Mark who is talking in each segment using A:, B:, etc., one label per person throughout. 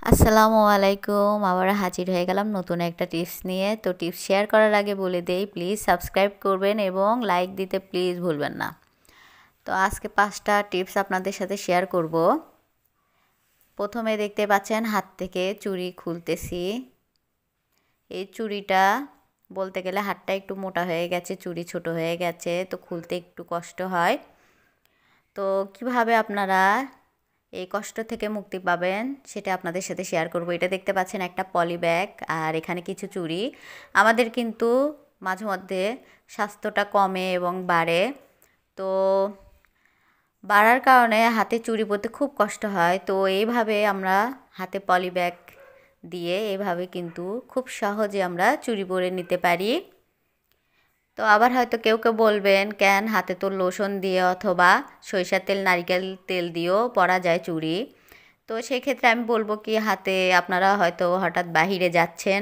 A: আসসালামু আলাইকুম। আবার হাজির হয়ে গেলাম নতুন একটা টিপস নিয়ে। তো টিপস শেয়ার করার আগে বলে দেই, প্লিজ সাবস্ক্রাইব করবেন এবং লাইক দিতে প্লিজ ভুলবেন না। তো আজকে 5টা টিপস আপনাদের সাথে শেয়ার করব। প্রথমে দেখতে পাচ্ছেন হাত থেকে চুড়ি খুলতেছি। এই চুড়িটা বলতে গেলে হাতটা একটু মোটা হয়ে গেছে, চুড়ি ছোট হয়ে গেছে, তো খুলতে একটু কষ্ট হয়। তো কিভাবে আপনারা এই কষ্ট থেকে মুক্তি পাবেন সেটা আপনাদের সাথে শেয়ার করব। এটা দেখতে পাচ্ছেন একটা পলি ব্যাগ, আর এখানে কিছু চুড়ি। আমাদের কিন্তু মাঝে মধ্যে স্বাস্থ্যটা কমে এবং বাড়ে। তো বাড়ার কারণে হাতে চুড়ি পরতে খুব কষ্ট হয়। তো এইভাবে আমরা হাতে পলি ব্যাগ দিয়ে এইভাবে কিন্তু খুব সহজে আমরা চুড়ি পরে নিতে পারি। তো আবার হয়তো কেউ কেউ বলবেন, কেন হাতে তো লোশন দিয়ে অথবা সরিষার তেল, নারকেল তেল দিয়েও পরা যায় চুড়ি। তো সেক্ষেত্রে আমি বলবো কি, হাতে আপনারা হয়তো হঠাৎ বাহিরে যাচ্ছেন,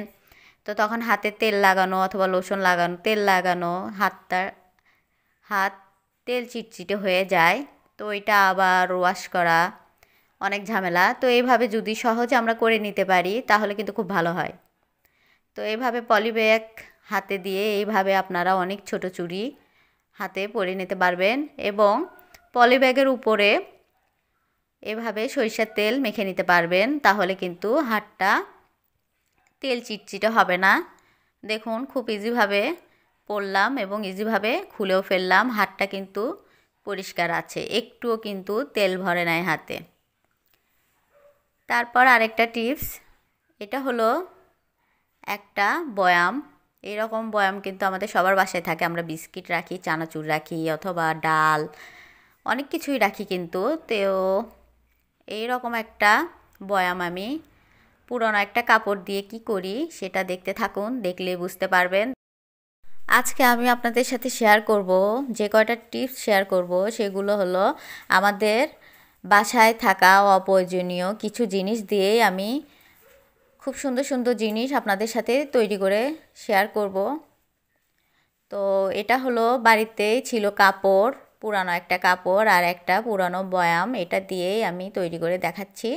A: তো তখন হাতে তেল লাগানো অথবা লোশন লাগানো, তেল লাগানো হাত তেল চিটচিটে হয়ে যায়। তো এটা আবার ওয়াশ করা অনেক ঝামেলা। তো এইভাবে যদি সহজে আমরা করে নিতে পারি তাহলে কিন্তু খুব ভালো হয়। তো এইভাবে পলি ব্যাগ হাতে দিয়ে এইভাবে আপনারা অনেক ছোট চুড়ি হাতে পরে নিতে পারবেন এবং পলি ব্যাগের উপরে এভাবে সরিষার তেল মেখে নিতে পারবেন। তাহলে কিন্তু হাতটা তেল চিটচিটে হবে না। দেখুন, খুব ইজিভাবে পরলাম এবং ইজিভাবে খুলেও ফেললাম। হাতটা কিন্তু পরিষ্কার আছে, একটুও কিন্তু তেল ভরে নাই হাতে। তারপর আরেকটা টিপস, এটা হলো একটা বয়াম। এরকম বয়াম কিন্তু আমাদের সবার বাসায় থাকে। আমরা বিস্কিট রাখি, চানাচুর রাখি অথবা ডাল, অনেক কিছুই রাখি কিন্তু। তো এইরকম একটা বয়াম আমি পুরনো একটা কাপড় দিয়ে কি করি সেটা দেখতে থাকুন, দেখলে বুঝতে পারবেন। আজকে আমি আপনাদের সাথে শেয়ার করব, যে কয়টা টিপস শেয়ার করব সেগুলো হলো আমাদের বাসায় থাকা অপ্রয়োজনীয় কিছু জিনিস দিয়েই আমি খুব সুন্দর সুন্দর জিনিস আপনাদের সাথে তৈরি করে শেয়ার করব। তো এটা হলো বাড়িতেই ছিল কাপড়, পুরানো একটা কাপড় আর একটা পুরানো বয়াম, এটা দিয়েই আমি তৈরি করে দেখাচ্ছি।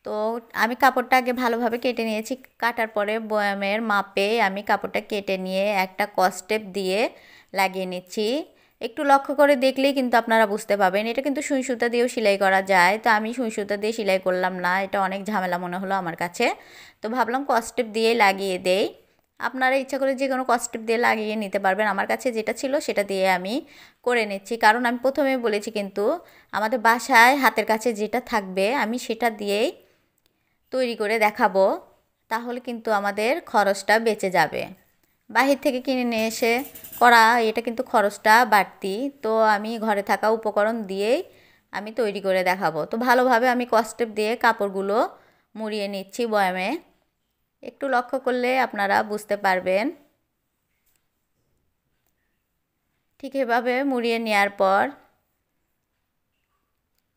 A: তো আমি কাপড়টা আগে ভালোভাবে কেটে নিয়েছি। কাটার পরে বয়ামের মাপে আমি কাপড়টা কেটে নিয়ে একটা কসটেপ দিয়ে লাগিয়ে নিচ্ছি। একটু লক্ষ্য করে দেখলেই কিন্তু আপনারা বুঝতে পাবেন। এটা কিন্তু সুই সুতা দিয়েও সেলাই করা যায়। তো আমি সুই সুতা দিয়ে সেলাই করলাম না, এটা অনেক ঝামেলা মনে হলো আমার কাছে। তো ভাবলাম কসটেপ দিয়ে লাগিয়ে দেই। আপনারা ইচ্ছা করে যে কোনো কসটেপ দিয়ে লাগিয়ে নিতে পারবেন। আমার কাছে যেটা ছিল সেটা দিয়ে আমি করে নিচ্ছি, কারণ আমি প্রথমে বলেছি কিন্তু আমাদের বাসায় হাতের কাছে যেটা থাকবে আমি সেটা দিয়েই তৈরি করে দেখাবো। তাহলে কিন্তু আমাদের খরচটা বেঁচে যাবে। বাহির থেকে কিনে নিয়ে এসে করা এটা কিন্তু খরচটা বাড়তি। তো আমি ঘরে থাকা উপকরণ দিয়েই আমি তৈরি করে দেখাবো। তো ভালোভাবে আমি কসটেপ দিয়ে কাপড়গুলো মুড়িয়ে নিচ্ছি বয়ামে। একটু লক্ষ্য করলে আপনারা বুঝতে পারবেন। ঠিক এভাবে মুড়িয়ে নেওয়ার পর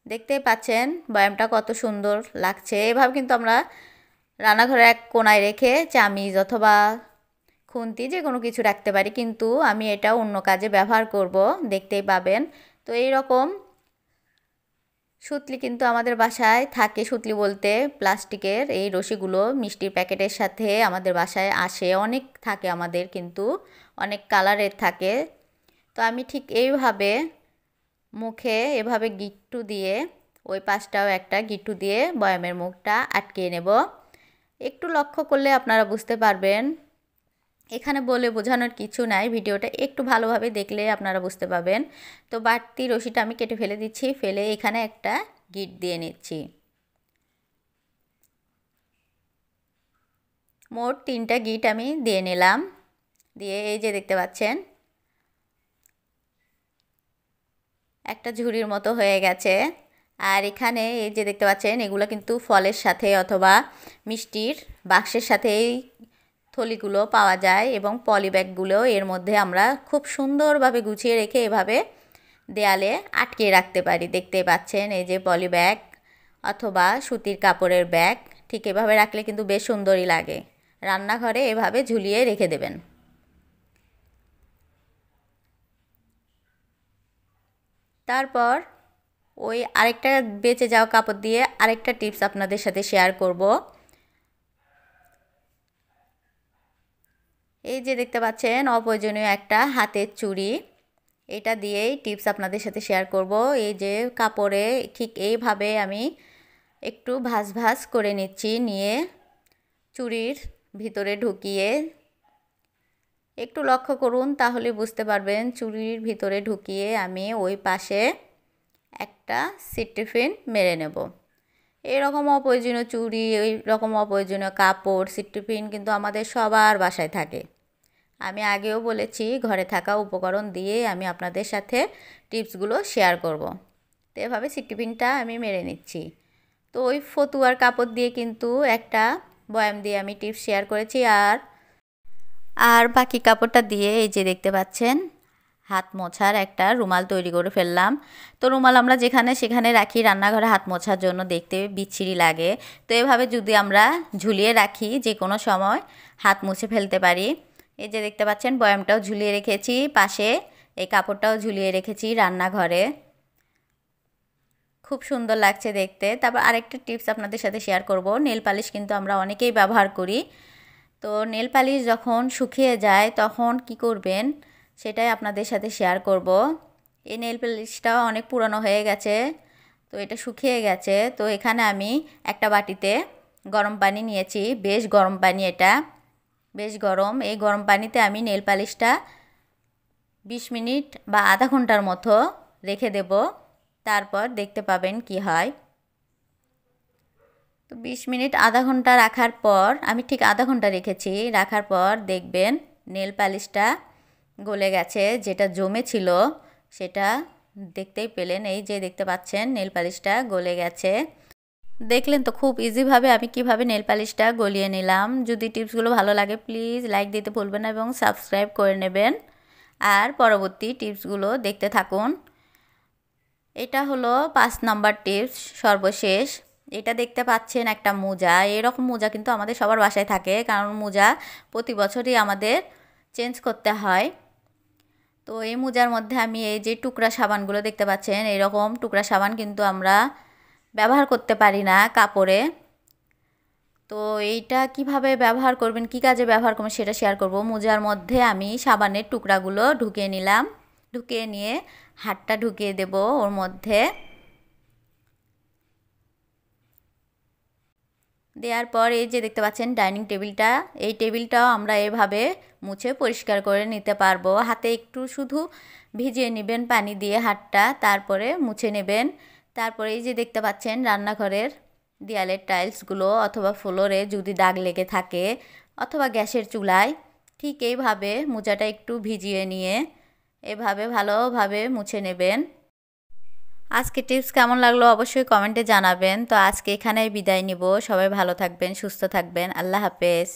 A: দেখতেই পাচ্ছেন বয়ামটা কত সুন্দর লাগছে। এভাবে কিন্তু আমরা রান্নাঘরে এক কোনায় রেখে চামিচ অথবা খুন্তি যে কোনো কিছু রাখতে পারি, কিন্তু আমি এটা অন্য কাজে ব্যবহার করব, দেখতেই পাবেন। তো এই রকম সুতলি কিন্তু আমাদের বাসায় থাকে। সুতলি বলতে প্লাস্টিকের এই রশিগুলো মিষ্টির প্যাকেটের সাথে আমাদের বাসায় আসে, অনেক থাকে আমাদের, কিন্তু অনেক কালারের থাকে। তো আমি ঠিক এইভাবে মুখে এভাবে গিট্টু দিয়ে, ওই পাশটাও একটা গিট্টু দিয়ে বয়ামের মুখটা আটকে নেব। একটু লক্ষ্য করলে আপনারা বুঝতে পারবেন। এখানে বলে বোঝানোর কিছু নাই, ভিডিওটা একটু ভালোভাবে দেখলে আপনারা বুঝতে পাবেন। তো বাড়তি রশিটা আমি কেটে ফেলে দিচ্ছি, ফেলে এখানে একটা গিট দিয়ে নিচ্ছি। মোট 3টা গিট আমি দিয়ে নিলাম। দিয়ে এই যে দেখতে পাচ্ছেন একটা ঝুড়ির মতো হয়ে গেছে। আর এখানে এই যে দেখতে পাচ্ছেন এগুলো কিন্তু ফলের সাথে অথবা মিষ্টির বাক্সের সাথে এই থলিগুলো পাওয়া যায় এবং পলি ব্যাগগুলো এর মধ্যে আমরা খুব সুন্দরভাবে গুছিয়ে রেখে এভাবে দেয়ালে আটকে রাখতে পারি। দেখতে পাচ্ছেন এই যে পলি ব্যাগ অথবা সুতির কাপড়ের ব্যাগ, ঠিক এভাবে রাখলে কিন্তু বেশ সুন্দরই লাগে। রান্নাঘরে এভাবে ঝুলিয়ে রেখে দেবেন। তারপর ওই আরেকটা বেঁচে যাওয়া কাপড় দিয়ে আরেকটা টিপস আপনাদের সাথে শেয়ার করব। এই যে দেখতে পাচ্ছেন অপ্রয়োজনীয় একটা হাতের চুড়ি, এটা দিয়েই টিপস আপনাদের সাথে শেয়ার করব। এই যে কাপড়ে ঠিক এইভাবে আমি একটু ভাঁজ ভাঁজ করে নিচ্ছি, নিয়ে চুড়ির ভিতরে ঢুকিয়ে একটু লক্ষ্য করুন, তাহলে বুঝতে পারবেন। চুড়ির ভিতরে ঢুকিয়ে আমি ওই পাশে একটা সিট্রিপিন মেরে নেব। এরকম অপ্রয়োজনীয় চুড়ি, ওই রকম অপ্রয়োজনীয় কাপড়, সিট্রিপিন কিন্তু আমাদের সবার বাসায় থাকে। আমি আগেও বলেছি ঘরে থাকা উপকরণ দিয়ে আমি আপনাদের সাথে টিপসগুলো শেয়ার করব। তো এভাবে সিট্রিপিনটা আমি মেরে নিচ্ছি। তো ওই ফতুয়ার কাপড় দিয়ে কিন্তু একটা বয়াম দিয়ে আমি টিপস শেয়ার করেছি, আর বাকি কাপড়টা দিয়ে এই যে দেখতে পাচ্ছেন হাত মোছার একটা রুমাল তৈরি করে ফেললাম। তো রুমাল আমরা যেখানে সেখানে রাখি, রান্নাঘরে হাত মোছার জন্য দেখতে বিচ্ছিরি লাগে। তো এভাবে যদি আমরা ঝুলিয়ে রাখি, যে কোনো সময় হাত মুছে ফেলতে পারি। এই যে দেখতে পাচ্ছেন বয়ামটাও ঝুলিয়ে রেখেছি, পাশে এই কাপড়টাও ঝুলিয়ে রেখেছি রান্নাঘরে। খুব সুন্দর লাগছে দেখতে। তারপর আরেকটা টিপস আপনাদের সাথে শেয়ার করব। নেল পালিশ কিন্তু আমরা অনেকেই ব্যবহার করি। তো নেল পালিশ যখন শুকিয়ে যায় তখন কি করবেন সেটাই আপনাদের সাথে শেয়ার করব। এই নেল পালিশটা অনেক পুরনো হয়ে গেছে, তো এটা শুকিয়ে গেছে। তো এখানে আমি একটা বাটিতে গরম পানি নিয়েছি, বেশ গরম পানি, এটা বেশ গরম। এই গরম পানিতে আমি নেল পালিশটা 20 মিনিট বা আধা ঘন্টার মতো রেখে দেব, তারপর দেখতে পাবেন কি হয়। তো 20 মিনিট আধা ঘন্টা রাখার পর, আমি ঠিক আধা ঘন্টা রেখেছি, রাখার পর দেখবেন নেল পালিশটা গলে গেছে। যেটা জমে ছিল সেটা দেখতেই পেলেন। এই যে দেখতে পাচ্ছেন নেল পালিশটা গলে গেছে। দেখলেন তো খুব ইজিভাবে আমি কিভাবে নেল পালিশটা গলিয়ে নিলাম। যদি টিপসগুলো ভালো লাগে প্লিজ লাইক দিতে ভুলবেন না এবং সাবস্ক্রাইব করে নেবেন, আর পরবর্তী টিপসগুলো দেখতে থাকুন। এটা হলো 5 নম্বর টিপস, সর্বশেষ। এটা দেখতে পাচ্ছেন একটা মোজা। এরকম মোজা কিন্তু আমাদের সবার বাসায় থাকে, কারণ মোজা প্রতি বছরই আমাদের চেঞ্জ করতে হয়। তো এই মোজার মধ্যে আমি এই যে টুকরা সাবানগুলো দেখতে পাচ্ছেন, এরকম টুকরা সাবান কিন্তু আমরা ব্যবহার করতে পারি না কাপড়ে। তো এইটা কিভাবে ব্যবহার করবেন, কি কাজে ব্যবহার করবেন সেটা শেয়ার করব। মোজার মধ্যে আমি সাবানের টুকরাগুলো ঢুকিয়ে নিলাম, ঢুকিয়ে নিয়ে হাতটা ঢুকিয়ে দেব ওর মধ্যে। দেওয়ার পর এই যে দেখতে পাচ্ছেন ডাইনিং টেবিলটা, এই টেবিলটাও আমরা এভাবে মুছে পরিষ্কার করে নিতে পারবো। হাতে একটু শুধু ভিজিয়ে নেবেন পানি দিয়ে হাতটা, তারপরে মুছে নেবেন। তারপরে এই যে দেখতে পাচ্ছেন রান্নাঘরের দেয়ালের টাইলসগুলো অথবা ফ্লোরে যদি দাগ লেগে থাকে, অথবা গ্যাসের চুলায়, ঠিক এইভাবে মোজাটা একটু ভিজিয়ে নিয়ে এভাবে ভালোভাবে মুছে নেবেন। আজকে টিপস কেমন লাগলো অবশ্যই কমেন্টে জানাবেন। তো আজকে এখানেই বিদায় নিব। সবাই ভালো থাকবেন, সুস্থ থাকবেন। আল্লাহ হাফেজ।